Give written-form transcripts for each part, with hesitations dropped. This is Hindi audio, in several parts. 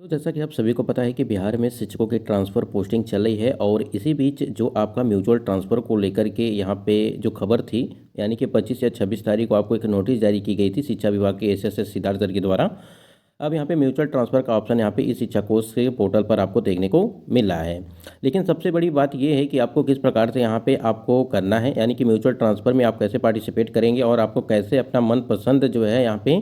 तो जैसा कि आप सभी को पता है कि बिहार में शिक्षकों की ट्रांसफ़र पोस्टिंग चल रही है और इसी बीच जो आपका म्यूचुअल ट्रांसफ़र को लेकर के यहाँ पे जो खबर थी, यानी कि 25 या 26 तारीख को आपको एक नोटिस जारी की गई थी शिक्षा विभाग के एसएसएस सिद्धार्थ सर के द्वारा। अब यहाँ पे म्यूचुअल ट्रांसफ़र का ऑप्शन यहाँ पे इस शिक्षा कोष के पोर्टल पर आपको देखने को मिल रहा है। लेकिन सबसे बड़ी बात ये है कि आपको किस प्रकार से यहाँ पे आपको करना है, यानी कि म्यूचुअल ट्रांसफ़र में आप कैसे पार्टिसिपेट करेंगे और आपको कैसे अपना मनपसंद जो है यहाँ पे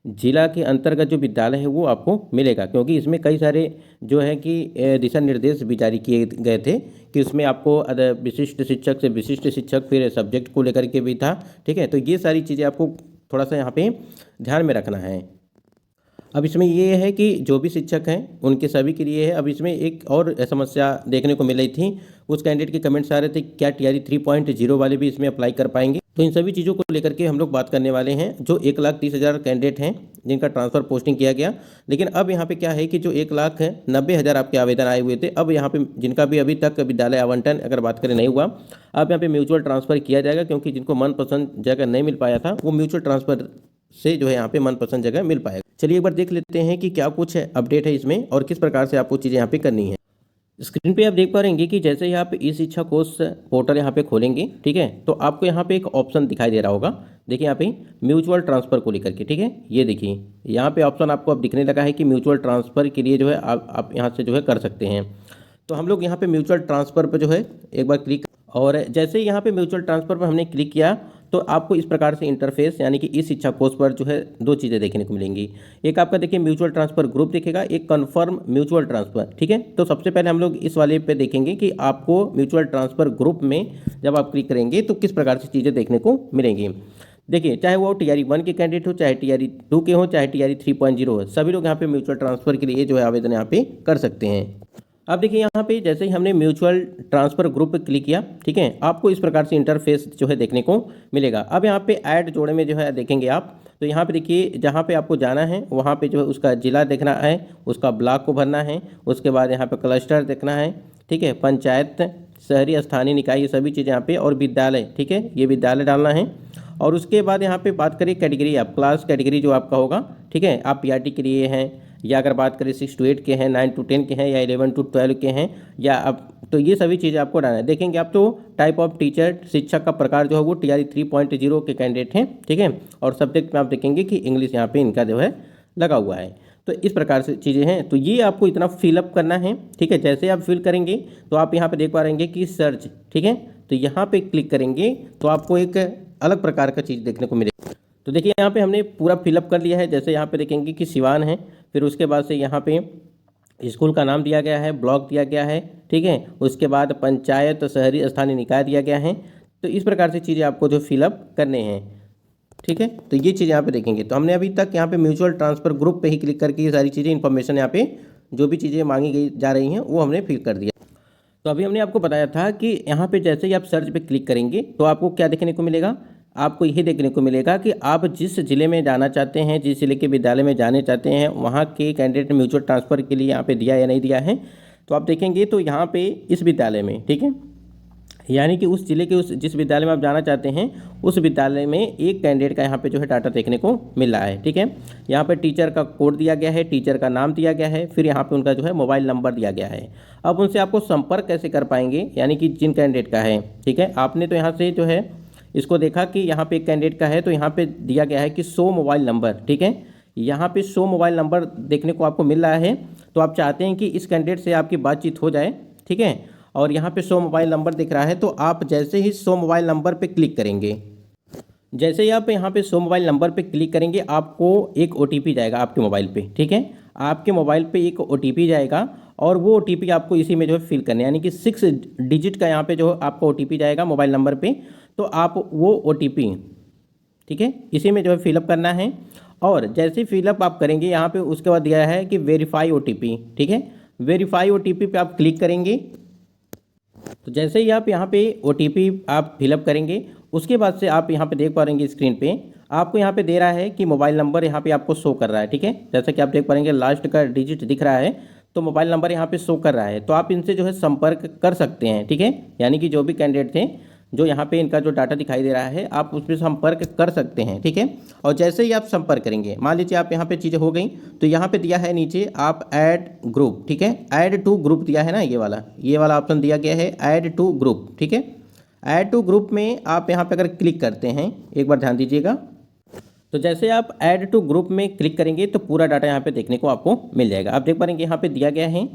जिला के अंतर्गत जो विद्यालय है वो आपको मिलेगा, क्योंकि इसमें कई सारे जो है कि दिशा निर्देश भी जारी किए गए थे कि उसमें आपको विशिष्ट शिक्षक से विशिष्ट शिक्षक, फिर सब्जेक्ट को लेकर के भी था। ठीक है, तो ये सारी चीज़ें आपको थोड़ा सा यहाँ पे ध्यान में रखना है। अब इसमें ये है कि जो भी शिक्षक हैं उनके सभी के लिए है। अब इसमें एक और समस्या देखने को मिल रही थी, उस कैंडिडेट के कमेंट्स आ रहे थे क्या टीआरई 3.0 वाले भी इसमें अप्लाई कर पाएंगे। तो इन सभी चीज़ों को लेकर के हम लोग बात करने वाले हैं। जो 1,30,000 कैंडिडेट हैं जिनका ट्रांसफ़र पोस्टिंग किया गया, लेकिन अब यहाँ पे क्या है कि जो 1,90,000 आपके आवेदन आए हुए थे, अब यहाँ पे जिनका भी अभी तक विद्यालय आवंटन अगर बात करें नहीं हुआ, अब यहाँ पे म्यूचुअल ट्रांसफ़र किया जाएगा, क्योंकि जिनको मनपसंद जगह नहीं मिल पाया था वो म्यूचुअल ट्रांसफ़र से जो है यहाँ पे मनपसंद जगह मिल पाएगा। चलिए एक बार देख लेते हैं कि क्या कुछ अपडेट है इसमें और किस प्रकार से आपको चीज़ें यहाँ पे करनी है। स्क्रीन पे आप देख पा रहेंगे कि जैसे ही आप ई शिक्षा कोष पोर्टल यहाँ पे खोलेंगे, ठीक है, तो आपको यहाँ पे एक ऑप्शन दिखाई दे रहा होगा। देखिए यहाँ पे म्यूचुअल ट्रांसफ़र को लेकर के, ठीक है, ये देखिए यहाँ पे ऑप्शन आपको अब दिखने लगा है कि म्यूचुअल ट्रांसफ़र के लिए जो है आप यहाँ से जो है कर सकते हैं। तो हम लोग यहाँ पे म्यूचुअल ट्रांसफ़र पर जो है एक बार क्लिक, और जैसे ही यहाँ पे म्यूचुअल ट्रांसफ़र पर हमने क्लिक किया तो आपको इस प्रकार से इंटरफेस, यानी कि इस शिक्षा कोष पर जो है दो चीज़ें देखने को मिलेंगी। एक आपका देखिए म्यूचुअल ट्रांसफ़र ग्रुप दिखेगा, एक कन्फर्म म्यूचुअल ट्रांसफ़र। ठीक है, तो सबसे पहले हम लोग इस वाले पे देखेंगे कि आपको म्यूचुअल ट्रांसफ़र ग्रुप में जब आप क्लिक करेंगे तो किस प्रकार से चीज़ें देखने को मिलेंगी। देखिए, चाहे वो टीआरई 1 के कैंडिडेट हो, चाहे टीआरई 2 के हो, चाहे टीआरई 3.0 हो, सभी लोग यहाँ पे म्यूचुअल ट्रांसफ़र के लिए जो है आवेदन यहाँ पे कर सकते हैं। अब देखिए यहाँ पे जैसे ही हमने म्यूचुअल ट्रांसफ़र ग्रुप पे क्लिक किया, ठीक है, आपको इस प्रकार से इंटरफेस जो है देखने को मिलेगा। अब यहाँ पे ऐड जोड़े में जो है देखेंगे आप, तो यहाँ पे देखिए जहाँ पे आपको जाना है वहाँ पे जो है उसका जिला देखना है, उसका ब्लॉक को भरना है, उसके बाद यहाँ पे क्लस्टर देखना है, ठीक है, पंचायत, शहरी स्थानीय निकाय, ये सभी चीज़ें यहाँ पे, और विद्यालय, ठीक है, ये विद्यालय डालना है। और उसके बाद यहाँ पे बात करें कैटेगरी, आप क्लास कैटेगरी जो आपका होगा, ठीक है, आप पीआरटी के लिए हैं, या अगर बात करें 6 to 8 के हैं, 9 to 10 के हैं, या 11 to 12 के हैं, या अब तो ये सभी चीज़ें आपको डालना है। देखेंगे आप तो टाइप ऑफ टीचर, शिक्षक का प्रकार जो है वो टीआरई 3.0 के कैंडिडेट हैं, ठीक है, और सब्जेक्ट में आप देखेंगे कि इंग्लिश यहाँ पे इनका जो है लगा हुआ है। तो इस प्रकार से चीज़ें हैं, तो ये आपको इतना फिलअप करना है, ठीक है। जैसे आप फिल करेंगे तो आप यहाँ पे देख पा रहेंगे कि सर्च, ठीक है, तो यहाँ पे क्लिक करेंगे तो आपको एक अलग प्रकार का चीज़ देखने को मिलेगा। तो देखिए यहाँ पे हमने पूरा फिलअप कर लिया है। जैसे यहाँ पे देखेंगे कि सिवान है, फिर उसके बाद से यहाँ पे स्कूल का नाम दिया गया है, ब्लॉक दिया गया है, ठीक है, उसके बाद पंचायत, शहरी स्थानीय निकाय दिया गया है। तो इस प्रकार से चीज़ें आपको जो फिलअप करने हैं, ठीक है, तो ये चीज़ यहाँ पे देखेंगे। तो हमने अभी तक यहाँ पे म्यूचुअल ट्रांसफ़र ग्रुप पे ही क्लिक करके ये सारी चीज़ें, इन्फॉर्मेशन यहाँ पे जो भी चीज़ें मांगी गई जा रही हैं वो हमने फिल कर दिया। तो अभी हमने आपको बताया था कि यहाँ पे जैसे ही आप सर्च पे क्लिक करेंगे तो आपको क्या देखने को मिलेगा, आपको यही देखने को मिलेगा कि आप जिस ज़िले में जाना चाहते हैं, जिस ज़िले के विद्यालय में जाने चाहते हैं, वहाँ के कैंडिडेट म्यूचुअल ट्रांसफ़र के लिए यहाँ पे दिया या नहीं दिया है। तो आप देखेंगे तो यहाँ पे इस विद्यालय में, ठीक है, यानी कि उस ज़िले के उस जिस विद्यालय में आप जाना चाहते हैं उस विद्यालय में एक कैंडिडेट का यहाँ पे जो है डाटा देखने को मिल रहा है, ठीक है। यहाँ पे टीचर का कोड दिया गया है, टीचर का नाम दिया गया है, फिर यहाँ पे उनका जो है मोबाइल नंबर दिया गया है। अब उनसे आपको संपर्क कैसे कर पाएंगे, यानी कि जिन कैंडिडेट का है, ठीक है, आपने तो यहाँ से जो है इसको देखा कि यहाँ पे एक कैंडिडेट का है, तो यहाँ पे दिया गया है कि 100 मोबाइल नंबर, ठीक है, यहाँ पे 100 मोबाइल नंबर देखने को आपको मिल रहा है। तो आप चाहते हैं कि इस कैंडिडेट से आपकी बातचीत हो जाए, ठीक है, और यहाँ पे 100 मोबाइल नंबर दिख रहा है। तो आप जैसे ही 100 मोबाइल नंबर पे क्लिक करेंगे, जैसे ही आप यहाँ पे 100 मोबाइल नंबर पे क्लिक करेंगे, आपको एक ओटीपी जाएगा आपके मोबाइल पे, ठीक है, आपके मोबाइल पे एक ओटीपी जाएगा, और वो ओटीपी आपको इसी में जो है फिल करना है, यानी कि 6 डिजिट का यहाँ पे जो आपको ओटीपी जाएगा मोबाइल नंबर पे। तो आप वो ओटीपी, ठीक है, इसी में जो है फिलअप करना है। और जैसे ही फिलअप आप करेंगे यहाँ पे उसके बाद दिया है कि वेरीफाई ओटीपी, ठीक है, वेरीफाई ओटीपी पे आप क्लिक करेंगे। तो जैसे ही आप यहाँ पे ओटीपी आप फिलअप करेंगे, उसके बाद से आप यहाँ पे देख पा रहेंगे स्क्रीन पे आपको यहाँ पे दे रहा है कि मोबाइल नंबर यहाँ पे आपको शो कर रहा है, ठीक है, जैसा कि आप देख पाएंगे लास्ट का डिजिट दिख रहा है, तो मोबाइल नंबर यहाँ पे शो कर रहा है। तो आप इनसे जो है संपर्क कर सकते हैं, ठीक है, यानी कि जो भी कैंडिडेट थे जो यहाँ पे इनका जो डाटा दिखाई दे रहा है आप उसमें संपर्क कर सकते हैं, ठीक है। और जैसे ही आप संपर्क करेंगे, मान लीजिए आप यहाँ पे चीज़ें हो गई, तो यहाँ पे दिया है नीचे आप ऐड ग्रुप, ठीक है, ऐड टू ग्रुप दिया है ना, ये वाला ऑप्शन दिया गया है ऐड टू ग्रुप, ठीक है। ऐड टू ग्रुप में आप यहाँ पे अगर क्लिक करते हैं, एक बार ध्यान दीजिएगा, तो जैसे आप ऐड टू ग्रुप में क्लिक करेंगे तो पूरा डाटा यहाँ पे देखने को आपको मिल जाएगा। आप देख पाएंगे यहाँ पे दिया गया है,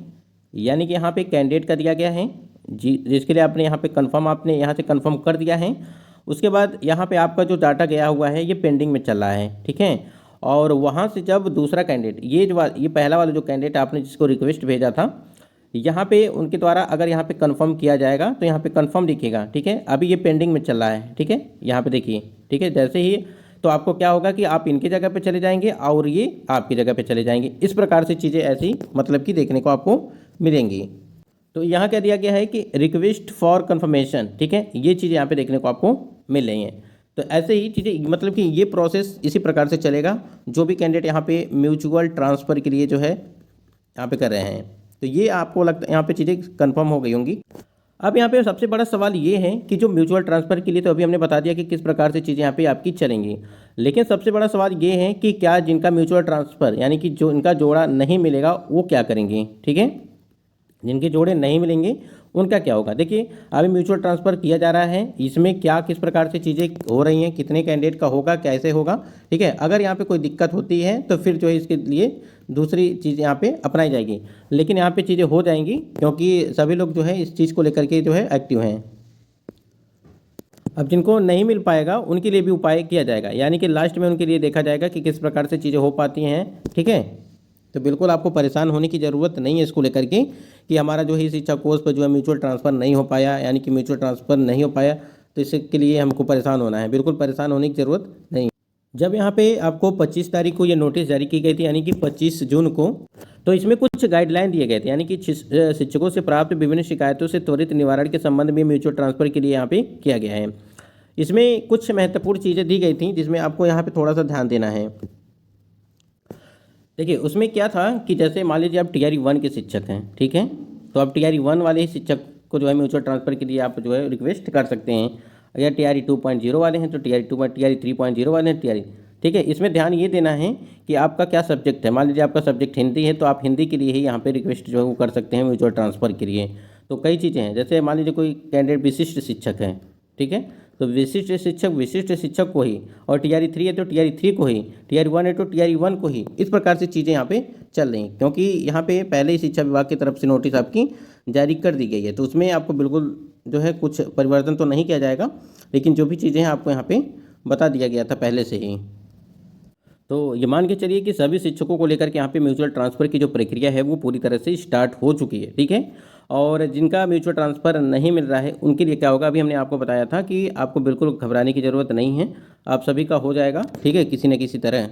यानी कि यहाँ पे कैंडिडेट का दिया गया है जी, जिसके लिए आपने यहाँ पे कंफर्म, आपने यहाँ से कंफर्म कर दिया है। उसके बाद यहाँ पे आपका जो डाटा गया हुआ है ये पेंडिंग में चल रहा है, ठीक है। और वहाँ से जब दूसरा कैंडिडेट, ये पहला वाला जो कैंडिडेट आपने जिसको रिक्वेस्ट भेजा था, यहाँ पे उनके द्वारा अगर यहाँ पे कंफर्म किया जाएगा तो यहाँ पे कंफर्म दिखेगा, ठीक है। अभी ये पेंडिंग में चल रहा है, ठीक है, यहाँ पे देखिए, ठीक है। जैसे ही तो आपको क्या होगा कि आप इनकी जगह पे चले जाएंगे और ये आपकी जगह पे चले जाएंगे। इस प्रकार से चीज़ें ऐसी मतलब कि देखने को आपको मिलेंगी। तो यहाँ क्या दिया गया है कि रिक्वेस्ट फॉर कंफर्मेशन, ठीक है, ये चीज़ें यहाँ पे देखने को आपको मिल रही हैं। तो ऐसे ही चीज़ें मतलब कि ये प्रोसेस इसी प्रकार से चलेगा, जो भी कैंडिडेट यहाँ पे म्यूचुअल ट्रांसफ़र के लिए जो है यहाँ पे कर रहे हैं। तो ये आपको लगता है यहाँ पे चीज़ें कंफर्म हो गई होंगी। अब यहाँ पे सबसे बड़ा सवाल ये है कि जो म्यूचुअल ट्रांसफ़र के लिए तो अभी हमने बता दिया कि किस प्रकार से चीज़ें यहाँ पे आपकी चलेंगी, लेकिन सबसे बड़ा सवाल ये है कि क्या जिनका म्यूचुअल ट्रांसफ़र यानी कि जो इनका जोड़ा नहीं मिलेगा वो क्या करेंगे, ठीक है। जिनके जोड़े नहीं मिलेंगे उनका क्या होगा। देखिए अभी म्यूचुअल ट्रांसफ़र किया जा रहा है, इसमें क्या किस प्रकार से चीज़ें हो रही हैं, कितने कैंडिडेट का होगा, कैसे होगा, ठीक है। अगर यहाँ पे कोई दिक्कत होती है तो फिर जो है इसके लिए दूसरी चीज़ यहाँ पे अपनाई जाएगी, लेकिन यहाँ पे चीज़ें हो जाएंगी क्योंकि सभी लोग जो है इस चीज़ को लेकर के जो है एक्टिव हैं। अब जिनको नहीं मिल पाएगा उनके लिए भी उपाय किया जाएगा, यानी कि लास्ट में उनके लिए देखा जाएगा कि किस प्रकार से चीज़ें हो पाती हैं, ठीक है। तो बिल्कुल आपको परेशान होने की ज़रूरत नहीं है इसको लेकर के कि हमारा जो है शिक्षा कोर्स पर जो है म्यूचुअल ट्रांसफ़र नहीं हो पाया, यानी कि म्यूचुअल ट्रांसफ़र नहीं हो पाया तो इसके लिए हमको परेशान होना है। बिल्कुल परेशान होने की ज़रूरत नहीं। जब यहाँ पे आपको 25 तारीख को ये नोटिस जारी की गई थी, यानी कि 25 जून को, तो इसमें कुछ गाइडलाइन दिए गए थे, यानी कि शिक्षकों से प्राप्त विभिन्न शिकायतों से त्वरित निवारण के संबंध में म्यूचुअल ट्रांसफ़र के लिए यहाँ पे किया गया है। इसमें कुछ महत्वपूर्ण चीज़ें दी गई थी जिसमें आपको यहाँ पे थोड़ा सा ध्यान देना है। देखिए उसमें क्या था कि जैसे मान लीजिए आप टीआरई 1 के शिक्षक हैं, ठीक है, तो आप टीआरई 1 वाले ही शिक्षक को जो है म्यूचुअल ट्रांसफ़र के लिए आप जो है रिक्वेस्ट कर सकते हैं। अगर टीआरई 2.0 वाले हैं तो टीआरई 3.0 वाले हैं टीआरई, ठीक है। इसमें ध्यान ये देना है कि आपका क्या सब्जेक्ट है। मान लीजिए आपका सब्जेक्ट हिंदी है तो आप हिंदी के लिए ही यहाँ पे रिक्वेस्ट जो है वो कर सकते हैं म्यूचुअल ट्रांसफ़र के लिए। तो कई चीज़ें हैं, जैसे मान लीजिए कोई कैंडिडेट विशिष्ट शिक्षक है, ठीक है, तो विशिष्ट शिक्षक को ही, और टीआरई 3 है तो टीआरई 3 को ही, टीआरई 1 है तो टीआरई 1 को ही। इस प्रकार से चीज़ें यहाँ पे चल रही हैं क्योंकि यहाँ पे पहले ही शिक्षा विभाग की तरफ से नोटिस आपकी जारी कर दी गई है, तो उसमें आपको बिल्कुल जो है कुछ परिवर्तन तो नहीं किया जाएगा, लेकिन जो भी चीज़ें हैं आपको यहाँ पे बता दिया गया था पहले से ही। तो ये मान के चलिए कि सभी शिक्षकों को लेकर के यहाँ पे म्यूचुअल ट्रांसफ़र की जो प्रक्रिया है वो पूरी तरह से स्टार्ट हो चुकी है, ठीक है। और जिनका म्यूचुअल ट्रांसफ़र नहीं मिल रहा है उनके लिए क्या होगा, अभी हमने आपको बताया था कि आपको बिल्कुल घबराने की ज़रूरत नहीं है, आप सभी का हो जाएगा, ठीक है, किसी न किसी तरह।